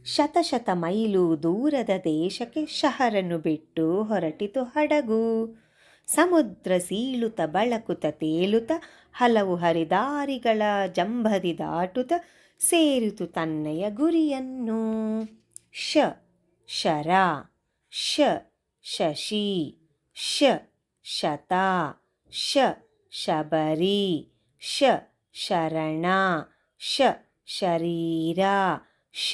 ಶತಶತ mile ದೂರದ ದೇಶಕ್ಕೆ ಶಹರನ್ನು ಬಿಟ್ಟು ಹೊರಟಿತು ಹಡಗು. ಸಮುದ್ರ ಸೀಳುತ್ತ ಬಳಕುತ್ತ ತೇಲುತ್ತ ಹಲವು ಹರಿದಾರಿಗಳ ಜಂಬದಿ ದಾಟುತ್ತ ಸೇರಿತು ತನ್ನಯ ಗುರಿಯನ್ನು. ಶ ಶರ, ಶ ಶಶಿ, ಶ ಶತ, ಶ ಶಬರಿ, ಶ ಶರಣ, ಶ ಶರೀರ, ಶ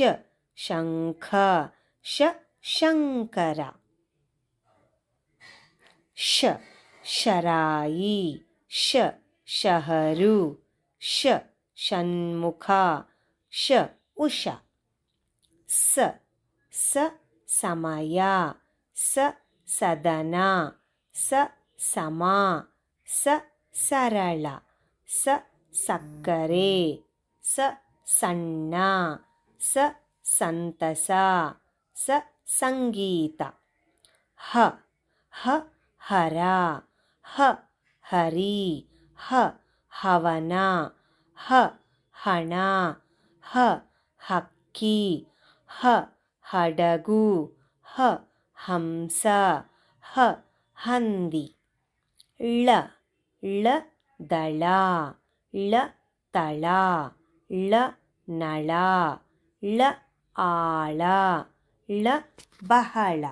ಶಂಖ, ಶ ಶಂಕರ. ಶ ಶರಾಯಿ, ಶ ಶಹರು, ಶ ಷಣ್ಮುಖ, ಶ ಉಷ. ಸ ಸ ಸಮಯ, ಸ ಸದನ, ಸ ಸಮ, ಸ ಸರಳ, ಸ ಸಕ್ಕರೆ, ಸ ಸಣ್ಣ, ಸ ಸಂತಸ, ಸ ಸಂಗೀತ. ಹ ಹ ಹರ, ಹ ಹರಿ, ಹ ಹವನ, ಹ ಹಣ, ಹ ಹಕ್ಕಿ, ಹ ಹಡಗು, ಹ ಹಂಸ, ಹ ಹಂದಿ. ಳ ಳ ದಳ, ಳ ತಳ, ಳ ನಳ, ಳ ಆಳ, ಳ ಬಹಳ.